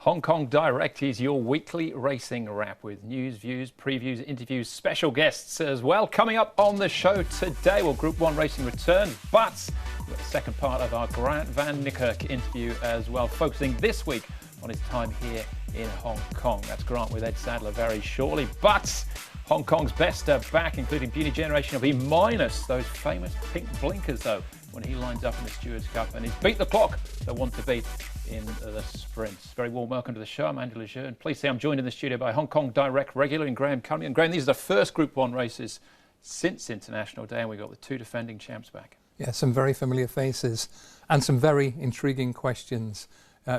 Hong Kong Direct is your weekly racing wrap with news, views, previews, interviews, special guests as well. Coming up on the show today, well, Group 1 racing returns, but we've got the second part of our Grant van Niekerk interview as well, focusing this week on his time here in Hong Kong. That's Grant with Ed Sadler very shortly, but Hong Kong's best are back, including Beauty Generation will be minus those famous pink blinkers, though, when he lines up in the Stewards Cup, and he's beat the clock they want to beat in the sprints. Very warm welcome to the show. I'm Andrew Lejeune, and please say I'm joined in the studio by Hong Kong Direct regular and Graham Cunningham. And Graham, these are the first Group 1 races since International Day, and we've got the two defending champs back. Yeah, some very familiar faces and some very intriguing questions.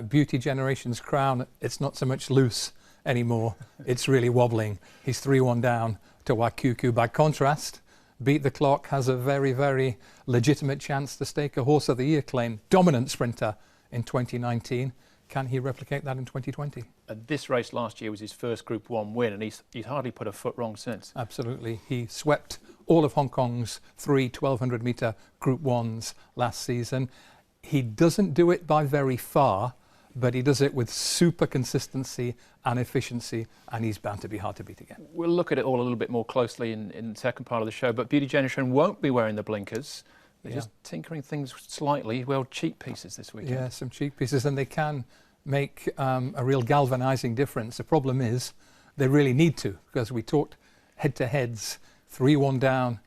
Beauty Generation's crown, it's not so much loose anymore, it's really wobbling. He's 3-1 down to Waikuku. By contrast, Beat the Clock has a very, very legitimate chance to stake a Horse of the Year claim. Dominant sprinter in 2019. Can he replicate that in 2020? This race last year was his first Group 1 win, and he's hardly put a foot wrong since. Absolutely. He swept all of Hong Kong's 3 1,200 metre Group 1s last season. He doesn't do it by very far, but he does it with super consistency and efficiency, and he's bound to be hard to beat again. We'll look at it all a little bit more closely in the second part of the show, but Beauty Generation won't be wearing the blinkers. They're just tinkering things slightly. Well, cheap pieces this weekend. Yeah, some cheap pieces, and they can make a real galvanising difference. The problem is they really need to, because we talked head-to-heads, 3-1 down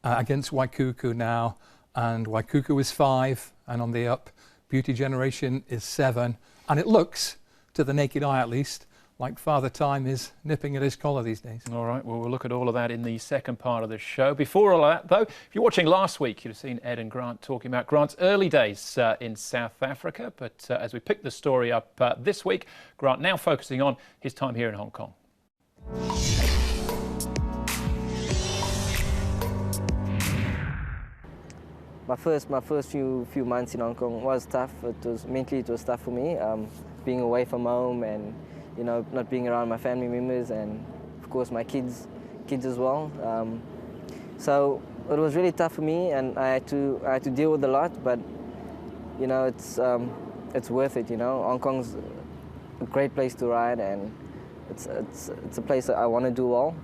against Waikuku now, and Waikuku is 5 and on the up. Beauty Generation is 7, and it looks, to the naked eye at least, like Father Time is nipping at his collar these days. All right, well, we'll look at all of that in the second part of the show. Before all of that, though, if you're watching last week, you'd have seen Ed and Grant talking about Grant's early days in South Africa. But as we pick the story up this week, Grant now focusing on his time here in Hong Kong. My first few months in Hong Kong was tough. Mentally it was tough for me, being away from home and not being around my family members and of course my kids as well. So it was really tough for me, and I had to deal with a lot. But it's worth it. Hong Kong's a great place to ride, and it's a place that I want to do well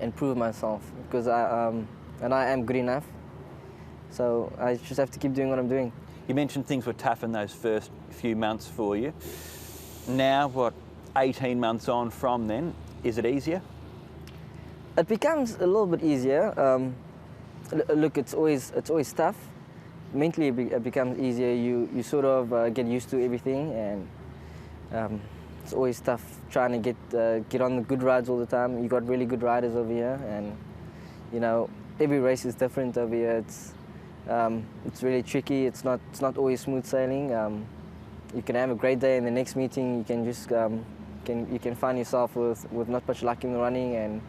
and prove myself, because I am good enough. So I just have to keep doing what I'm doing. You mentioned things were tough in those first few months for you. Now, what, 18 months on from then, is it easier? It becomes a little bit easier. Look, it's always tough. Mentally, it becomes easier. You sort of get used to everything, and it's always tough trying to get on the good rides all the time. You got really good riders over here, and every race is different over here. It's really tricky. It's not always smooth sailing. You can have a great day, and the next meeting you can just you can find yourself with not much luck in the running, and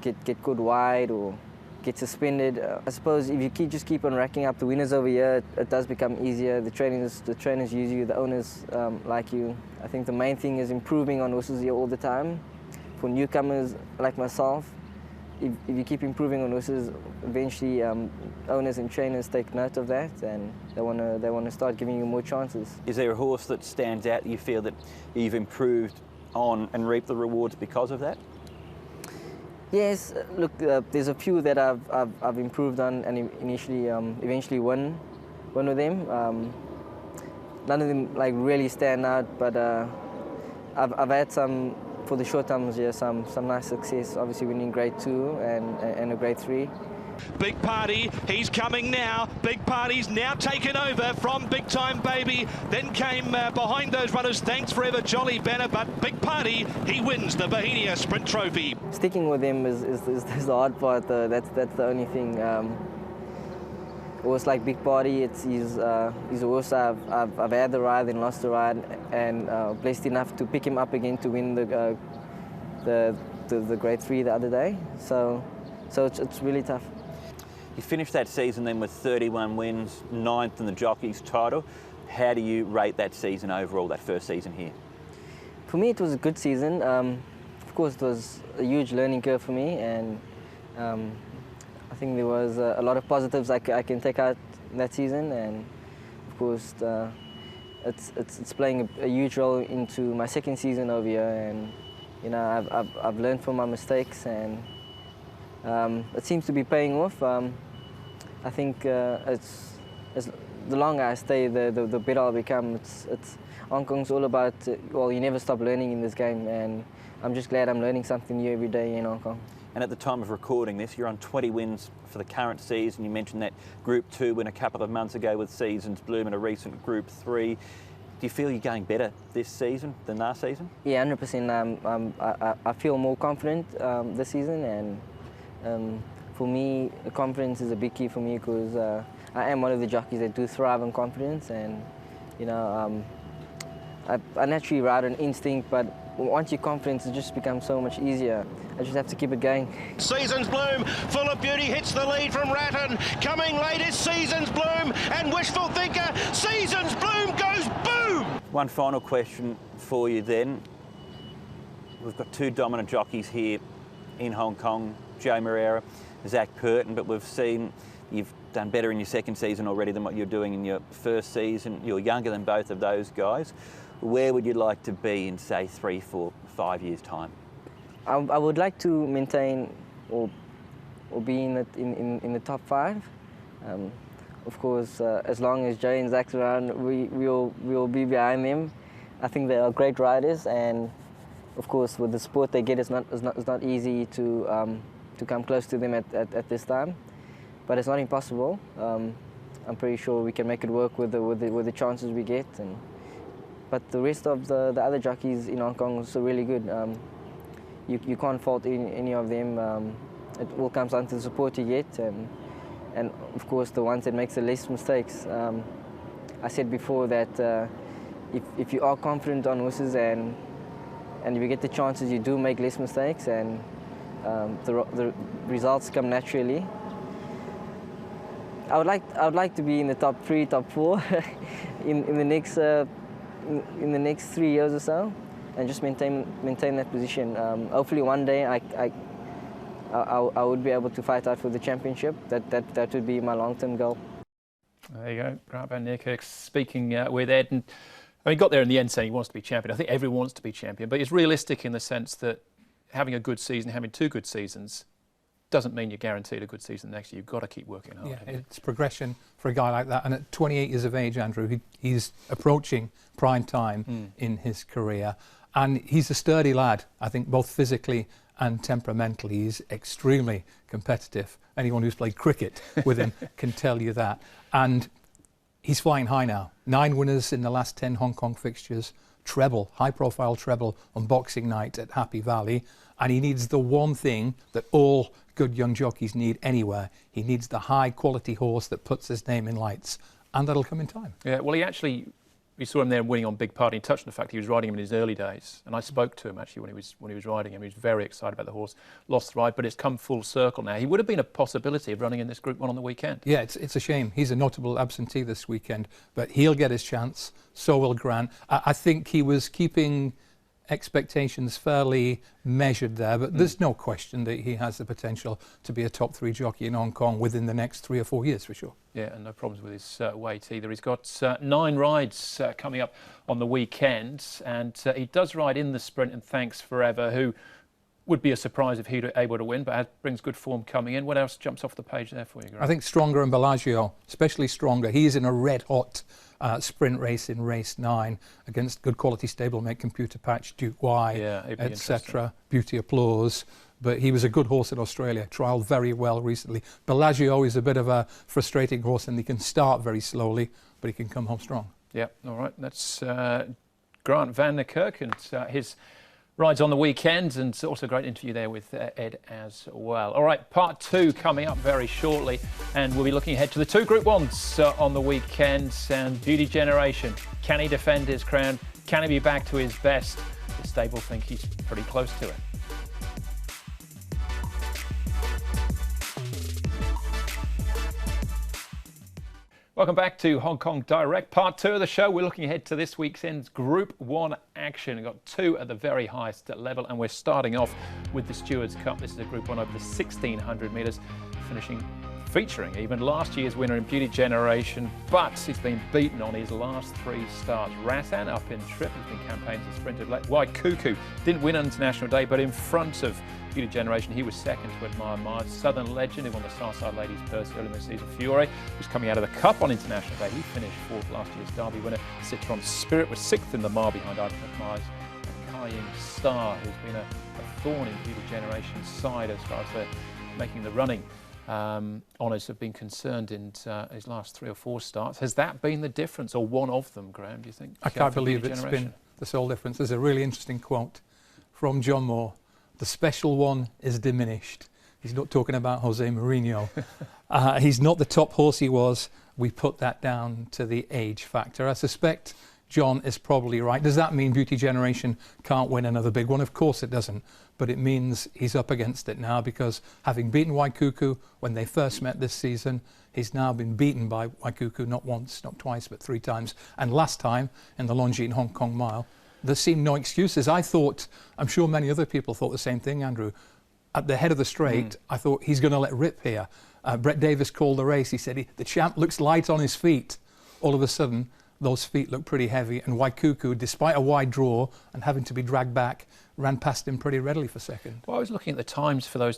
get caught wide or get suspended. I suppose if you just keep on racking up the winners over here, it does become easier. The trainers use you, the owners like you. I think the main thing is improving on horses here all the time. For newcomers like myself, if you keep improving on horses, eventually owners and trainers take note of that, and they want to start giving you more chances. Is there a horse that stands out that you feel that you've improved on and reaped the rewards because of that? Yes, look, there's a few that I've improved on and eventually won with them. None of them really stand out, but I've had some. For the short terms, yeah, some nice success. Obviously winning grade 2 and a grade 3. Big Party, he's coming now. Big Party's now taken over from Big Time Baby. Then came behind those runners, Thanks Forever, Jolly Banner, but Big Party, he wins the Bohemia Sprint Trophy. Sticking with him is the hard part. That's the only thing. A horse like Big Party, he's a horse I've had the ride and lost the ride, and blessed enough to pick him up again to win the grade 3 the other day. So it's really tough. You finished that season then with 31 wins, 9th in the jockey's title. How do you rate that season overall, that first season here? For me, it was a good season. Of course, it was a huge learning curve for me, and I think there was a lot of positives I can take out that season, and of course it's playing a huge role into my second season over here, and you know I've learned from my mistakes, and it seems to be paying off. I think it's the longer I stay, the better I'll become. Hong Kong's all about well, you never stop learning in this game, and I'm just glad I'm learning something new every day in Hong Kong. And at the time of recording this, you're on 20 wins for the current season. You mentioned that Group 2 win a couple of months ago with Seasons Bloom and a recent Group 3. Do you feel you're going better this season than last season? Yeah, 100%. I feel more confident this season, and for me, confidence is a big key for me, because I am one of the jockeys that do thrive on confidence, and you know, I naturally ride on instinct, but once you're confident, it just becomes so much easier. I just have to keep it going. Seasons Bloom, full of beauty, hits the lead from Ratton. Coming late is Seasons Bloom, and Wishful Thinker. Seasons Bloom goes boom! One final question for you then. We've got two dominant jockeys here in Hong Kong, Joe Moreira, Zach Purton, but we've seen you've done better in your second season already than what you're doing in your first season. You're younger than both of those guys. Where would you like to be in, say, 3, 4, 5 years' time? I would like to maintain or be in the top 5. Of course, as long as Joe and Zach's around, we'll be behind them. I think they are great riders, and of course, with the support they get, it's not easy to come close to them at this time. But it's not impossible. I'm pretty sure we can make it work with the chances we get. But the rest of the other jockeys in Hong Kong are really good. You can't fault any of them. It all comes down to the support you get, and of course the ones that make the least mistakes. I said before that if you are confident on horses and if you get the chances, you do make less mistakes, and the results come naturally. I would like to be in the top 3, top 4 in the next 3 years or so, and just maintain that position. Hopefully one day I would be able to fight out for the championship. That would be my long-term goal. There you go, Grant van Niekerk speaking with Ed. And I mean, he got there in the end saying he wants to be champion. I think everyone wants to be champion, but he's realistic in the sense that having a good season, having 2 good seasons, doesn't mean you're guaranteed a good season next year. You've got to keep working hard. Yeah, it's progression for a guy like that. And at 28 years of age, Andrew, he's approaching prime time in his career. And he's a sturdy lad, I think, both physically and temperamentally. He's extremely competitive. Anyone who's played cricket with him can tell you that. And he's flying high now. 9 winners in the last 10 Hong Kong fixtures. Treble, high-profile treble on Boxing Night at Happy Valley. And he needs the one thing that all good young jockeys need anywhere. He needs the high-quality horse that puts his name in lights. And that'll come in time. Yeah, well, we saw him there winning on Big Party, and touched on the fact he was riding him in his early days. And I spoke to him actually when he was riding him. He was very excited about the horse. Lost the ride, but it's come full circle now. He would have been a possibility of running in this Group 1 on the weekend. Yeah, it's a shame. He's a notable absentee this weekend, but he'll get his chance. So will Grant. I think he was keeping expectations fairly measured there, but there's no question that he has the potential to be a top 3 jockey in Hong Kong within the next 3 or 4 years for sure. Yeah, and no problems with his weight either. He's got 9 rides coming up on the weekend, and he does ride in the sprint and Thanks Forever, who would be a surprise if he were able to win, but brings good form coming in. What else jumps off the page there for you, Grant? I think Stronger and Bellagio, especially Stronger. He's in a red-hot sprint race in race 9 against good quality stablemate Computer Patch, Duke Y, etc. Beauty Applause. But he was a good horse in Australia, trialled very well recently. Bellagio is a bit of a frustrating horse, and he can start very slowly, but he can come home strong. Yeah, all right. That's Grant van Niekerk and his rides on the weekend, and also a great interview there with Ed as well. All right, part 2 coming up very shortly, and we'll be looking ahead to the 2 Group 1s on the weekend. And Beauty Generation, can he defend his crown? Can he be back to his best? The stable think he's pretty close to it. Welcome back to Hong Kong Direct, part 2 of the show. We're looking ahead to this weekend's Group 1 action. We've got 2 at the very highest level, and we're starting off with the Stewards Cup. This is a Group 1 over the 1,600 metres, finishing featuring even last year's winner in Beauty Generation, but he's been beaten on his last 3 starts. Ratan up in trip, he's been campaigned as a sprinter. White Cuckoo didn't win on International Day, but in front of Beauty Generation, he was second to Admire Mars. Southern Legend, who won the Starside Ladies Purse early in the season. Fiore was coming out of the Cup on International Day. He finished 4th last year's Derby winner. Citron Spirit was 6th in the mile behind Admire Mars. And Star, who's been a thorn in Beauty Generation's side as far as they're making the running. Honours have been concerned in his last 3 or 4 starts. Has that been the difference, or one of them, Graham, do you think? I can't believe it's been the sole difference. There's a really interesting quote from John Moore. The special one is diminished. He's not talking about Jose Mourinho. He's not the top horse he was. We put that down to the age factor. I suspect John is probably right. Does that mean Beauty Generation can't win another big one? Of course it doesn't. But it means he's up against it now, because having beaten White Cuckoo when they first met this season, he's now been beaten by White Cuckoo not once, not twice, but 3 times. And last time in the Longines Hong Kong Mile, there seemed no excuses. I thought, I'm sure many other people thought the same thing, Andrew. At the head of the straight, I thought he's going to let rip here. Brett Davis called the race. He said the champ looks light on his feet. All of a sudden, those feet look pretty heavy, and White Cuckoo, despite a wide draw and having to be dragged back, ran past him pretty readily for second. Well, I was looking at the times for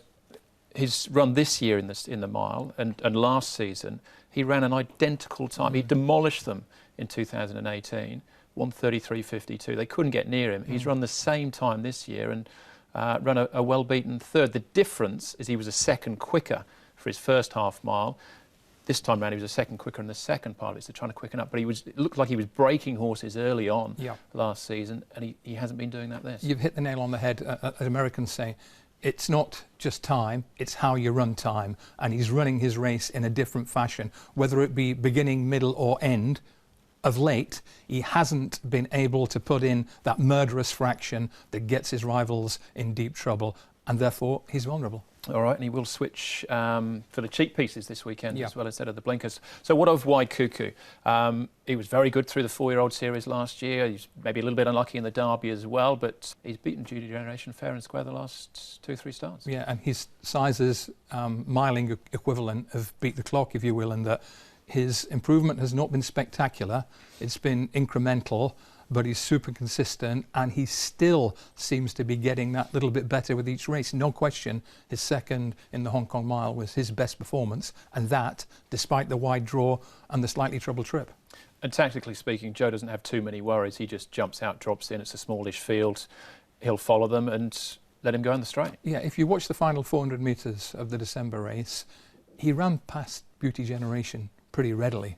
his run this year in the mile and last season. He ran an identical time. He demolished them in 2018. 1:33.52. They couldn't get near him. He's run the same time this year and run a well-beaten third. The difference is he was a second quicker for his first half mile. This time round he was a second quicker in the second part of it, so trying to quicken up. But it looked like he was breaking horses early on last season, and he hasn't been doing that this. You've hit the nail on the head. As Americans say, it's not just time, it's how you run time. And he's running his race in a different fashion, whether it be beginning, middle or end. Of late, he hasn't been able to put in that murderous fraction that gets his rivals in deep trouble, and therefore he's vulnerable. All right, and he will switch for the cheap pieces this weekend as well, instead of the blinkers. So what of White Cuckoo? He was very good through the 4-year-old series last year. He's maybe a little bit unlucky in the Derby as well, but he's beaten Beauty Generation fair and square the last 2-3 starts. Yeah, and his size's miling equivalent of beat the clock, if you will, in that his improvement has not been spectacular. It's been incremental, but he's super consistent, and he still seems to be getting that little bit better with each race. No question, his second in the Hong Kong Mile was his best performance, and that despite the wide draw and the slightly troubled trip. And tactically speaking, Joe doesn't have too many worries. He just jumps out, drops in. It's a smallish field. He'll follow them and let him go in the straight. Yeah, if you watch the final 400 metres of the December race, he ran past Beauty Generation pretty readily,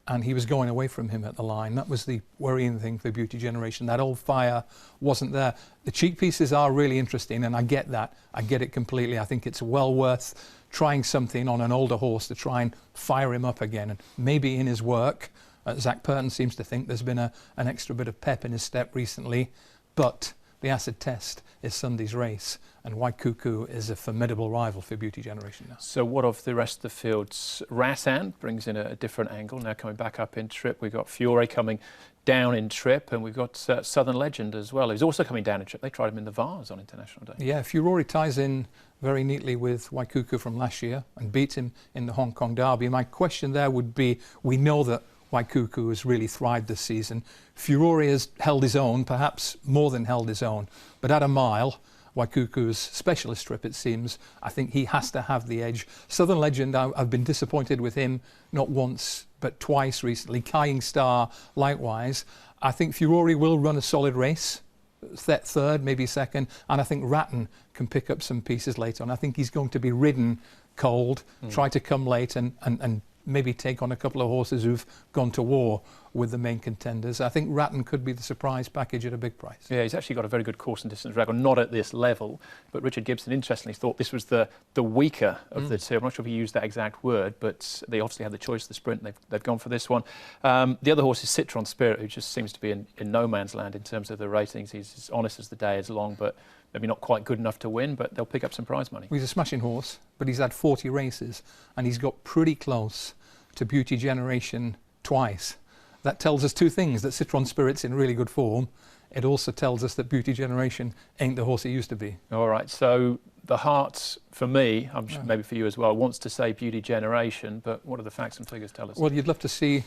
and he was going away from him at the line. That was the worrying thing for Beauty Generation. That old fire wasn't there. The cheek pieces are really interesting, and I get that. I get it completely. I think it's well worth trying something on an older horse to try and fire him up again. And maybe in his work, Zach Purton seems to think there's been an extra bit of pep in his step recently, but the acid test is Sunday's race, and White Cuckoo is a formidable rival for Beauty Generation now. So what of the rest of the fields? Ratan brings in a different angle, now coming back up in trip. We've got Fiore coming down in trip, and we've got Southern Legend as well, who's also coming down in trip. They tried him in the Vars on International Day. Yeah, Fiore ties in very neatly with White Cuckoo from last year and beats him in the Hong Kong Derby. My question there would be, we know that White Cuckoo has really thrived this season. Fiore has held his own, perhaps more than held his own. But at a mile, White Cuckoo's specialist trip, it seems, I think he has to have the edge. Southern Legend, I've been disappointed with him, not once, but twice recently. Kying Star, likewise. I think Fiore will run a solid race, third, maybe second, and I think Ratan can pick up some pieces later on. I think he's going to be ridden cold, try to come late and maybe take on a couple of horses who've gone to war with the main contenders. I think Ratan could be the surprise package at a big price. Yeah, he's actually got a very good course and distance record, not at this level, but Richard Gibson interestingly thought this was the weaker of the two. I'm not sure if he used that exact word, but they obviously had the choice of the sprint, and they've gone for this one. The other horse is Citron Spirit, who just seems to be in no man's land in terms of the ratings. He's as honest as the day is long, but maybe not quite good enough to win, but they'll pick up some prize money. He's a smashing horse, but he's had 40 races, and he's got pretty close to Beauty Generation twice. That tells us two things: that Citron Spirit's in really good form, it also tells us that Beauty Generation ain't the horse it used to be. All right, so the heart, for me, I'm sure maybe for you as well, wants to say Beauty Generation, but what do the facts and figures tell us? Well, you'd love to see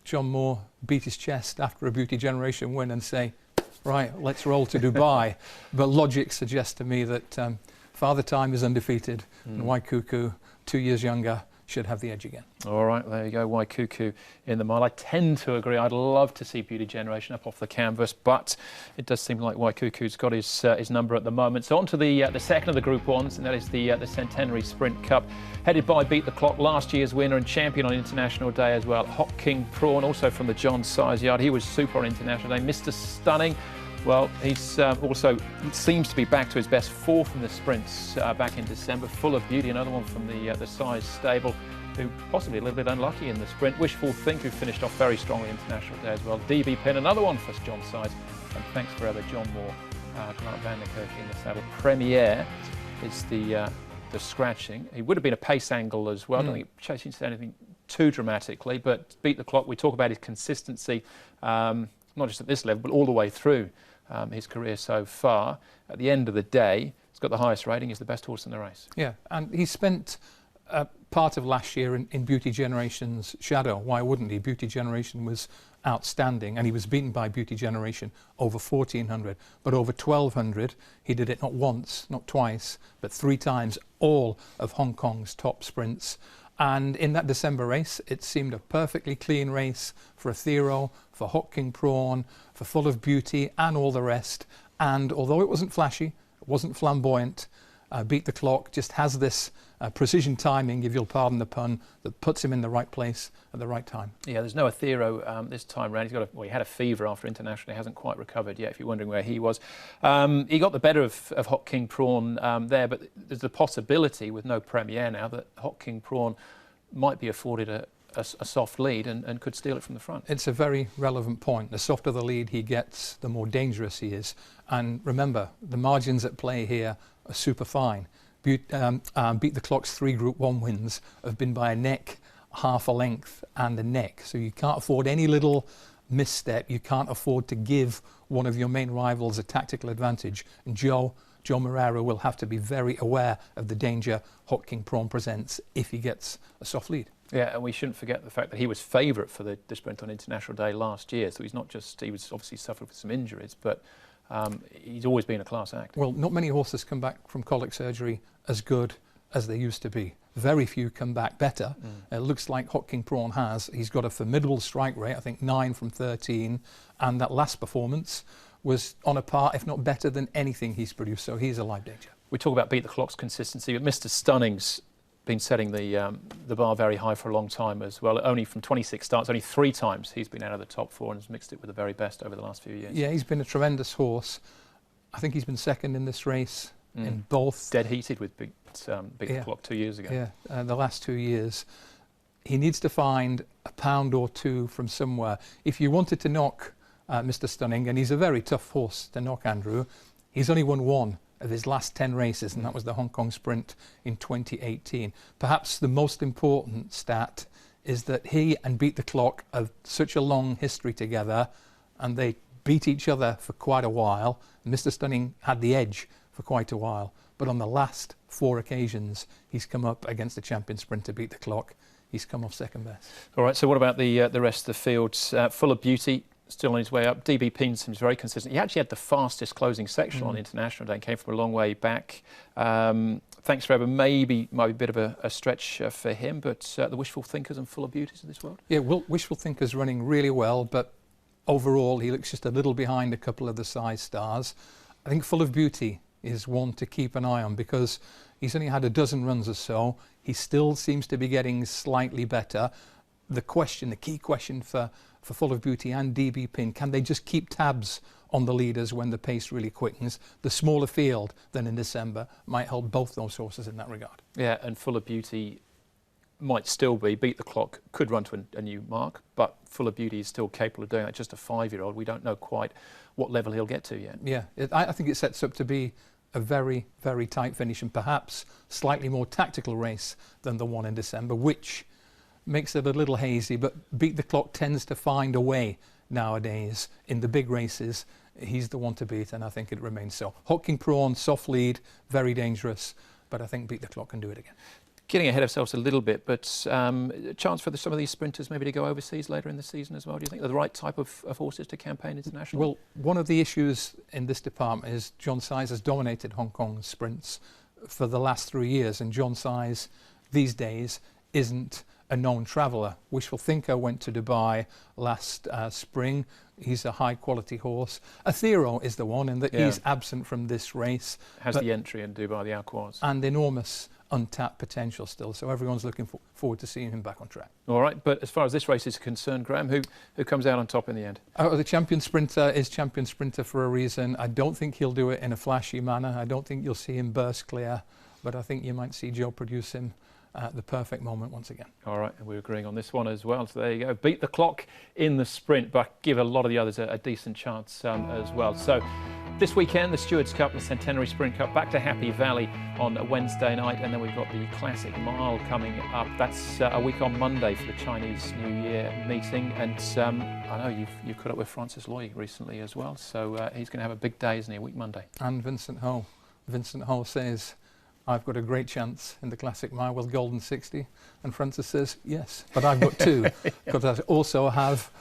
John Moore beat his chest after a Beauty Generation win and say, right, let's roll to Dubai. But logic suggests to me that Father Time is undefeated and Waikuku, 2 years younger, should have the edge again. All right, there you go, Waikuku in the mile. I tend to agree. I'd love to see Beauty Generation up off the canvas, but it does seem like Waikuku's got his number at the moment. So on to the second of the Group 1s, and that is the Centenary Sprint Cup, headed by Beat the Clock, last year's winner and champion on International Day as well. Hot King Prawn, also from the John Size Yard. He was super on International Day. Mr. Stunning. Well, he's also seems to be back to his best, 4th in the sprints back in December. Full of Beauty, another one from the Size stable, who possibly a little bit unlucky in the sprint. Wishful Think, who finished off very strongly International Day as well. DB Pin, another one for John Size. And thanks forever, John Moore, Grant van Niekerk in the saddle. Premiere is the scratching. He would have been a pace angle as well. I don't think Chasing said anything too dramatically, but Beat the Clock, we talk about his consistency, not just at this level, but all the way through his career so far. At the end of the day, he's got the highest rating. He's the best horse in the race. Yeah, and he spent part of last year in Beauty Generation's shadow. Why wouldn't he? Beauty Generation was outstanding, and he was beaten by Beauty Generation over 1,400. But over 1,200, he did it not once, not twice, but 3 times, all of Hong Kong's top sprints. And in that December race, it seemed a perfectly clean race for Athero, for Hot King Prawn, for Full of Beauty, and all the rest. And although it wasn't flashy, it wasn't flamboyant, Beat the Clock just has this precision timing, if you'll pardon the pun, that puts him in the right place at the right time. Yeah, there's no Athero this time around. He had a fever after International. He hasn't quite recovered yet, if you're wondering where he was. He got the better of Hot King Prawn there, but there's the possibility, with no Premiere now, that Hot King Prawn might be afforded a soft lead and could steal it from the front. It's a very relevant point. The softer the lead he gets, the more dangerous he is. And remember, the margins at play here are super fine. Beat the Clock's 3 Group 1 wins have been by a neck, half a length and a neck. So you can't afford any little misstep. You can't afford to give one of your main rivals a tactical advantage. And Joe Moreira will have to be very aware of the danger Hot King Prawn presents if he gets a soft lead. Yeah, and we shouldn't forget the fact that he was favourite for the sprint on International Day last year. So he's not just, he was obviously suffered with some injuries, but he's always been a class act. Well, not many horses come back from colic surgery as good as they used to be. Very few come back better. It looks like Hot King Prawn has. He's got a formidable strike rate, I think 9 from 13, and that last performance was on a par, if not better than anything he's produced, so he's a live danger. We talk about Beat the Clock's consistency, but Mr. Stunning's been setting the bar very high for a long time as well. Only from 26 starts, only 3 times he's been out of the top 4 and has mixed it with the very best over the last few years. Yeah, he's been a tremendous horse. I think he's been second in this race in both. Dead heated with Beat the Clock 2 years ago. Yeah, the last 2 years. He needs to find a pound or 2 from somewhere. If you wanted to knock Mr. Stunning, and he's a very tough horse to knock, Andrew, he's only won 1 of his last 10 races, and that was the Hong Kong Sprint in 2018. Perhaps the most important stat is that he and Beat the Clock have such a long history together, and they beat each other for quite a while. Mr. Stunning had the edge for quite a while, but on the last 4 occasions he's come up against the champion sprinter Beat the Clock. He's come off second best. All right, so what about the rest of the fields? Full of Beauty, still on his way up. DB Pin seems very consistent. He actually had the fastest closing section on International Day and came from a long way back. Thanks Forever might be a bit of a stretch for him, but the Wishful Thinkers and Full of Beauties of this world? Yeah, Wishful Thinkers running really well, but overall he looks just a little behind a couple of the size stars. I think Full of Beauty is one to keep an eye on because he's only had a dozen runs or so. He still seems to be getting slightly better. The key question for Full of Beauty and DB Pin, can they just keep tabs on the leaders when the pace really quickens? The smaller field than in December might help both those horses in that regard. Yeah, and Full of Beauty might still be, Beat the Clock could run to a new mark, but Full of Beauty is still capable of doing that. Just a 5-year-old, we don't know quite what level he'll get to yet. Yeah, I think it sets up to be a very, very tight finish and perhaps slightly more tactical race than the one in December, which makes it a little hazy, but Beat the Clock tends to find a way nowadays in the big races he's the one to beat, and I think it remains so. Hocking Prawn, soft lead, very dangerous, but I think Beat the Clock can do it again. Getting ahead of ourselves a little bit, but a chance for some of these sprinters maybe to go overseas later in the season as well. Do you think they're the right type of horses to campaign internationally? Well, one of the issues in this department is John Size has dominated Hong Kong sprints for the last 3 years, and John Size these days isn't a known traveller. Wishful Thinker went to Dubai last spring. He's a high quality horse. Athero is the one in that he's absent from this race. Has the entry in Dubai, the Alquoise. And enormous untapped potential still, so everyone's looking forward to seeing him back on track. All right, but as far as this race is concerned, Graham, who comes out on top in the end? The champion sprinter is champion sprinter for a reason. I don't think he'll do it in a flashy manner. I don't think you'll see him burst clear, but I think you might see Joe produce him at the perfect moment once again. All right, and we're agreeing on this one as well. So there you go. Beat the Clock in the sprint, but give a lot of the others a decent chance as well. So this weekend, the Stewards Cup, the Centenary Sprint Cup, back to Happy Valley on a Wednesday night, and then we've got the Classic Mile coming up. That's a week on Monday for the Chinese New Year meeting, and I know you've caught up with Francis Loy recently as well, so he's going to have a big day, isn't he, a week Monday? And Vincent Ho. Vincent Ho says, I've got a great chance in the Classic Mile with Golden 60, and Francis says, yes, but I've got two, because I also have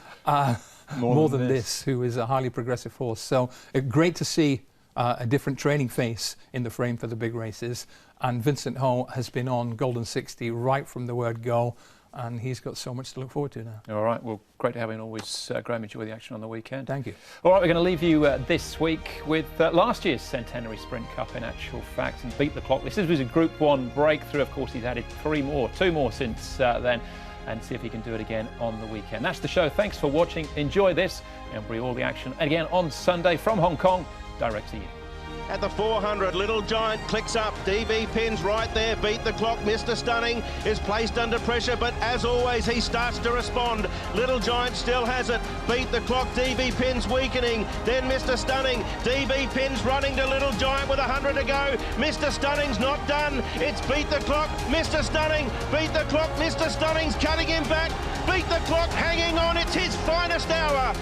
more than this, who is a highly progressive horse. So great to see a different training face in the frame for the big races, and Vincent Ho has been on Golden 60 right from the word go, and he's got so much to look forward to now. All right, well, great to have you, and always Graham, enjoy the action on the weekend. Thank you. All right, we're going to leave you this week with last year's Centenary Sprint Cup in actual fact, and Beat the Clock. This was a Group 1 breakthrough. Of course, he's added two more since then, and see if he can do it again on the weekend. That's the show. Thanks for watching. Enjoy this, and bring all the action again on Sunday from Hong Kong, direct to you. At the 400, Little Giant clicks up. DV Pins right there. Beat the Clock. Mr. Stunning is placed under pressure, but as always, he starts to respond. Little Giant still has it. Beat the Clock. DV Pins weakening. Then Mr. Stunning. DV Pins running to Little Giant with 100 to go. Mr. Stunning's not done. It's Beat the Clock. Mr. Stunning. Beat the Clock. Mr. Stunning's cutting him back. Beat the Clock hanging on. It's his finest hour.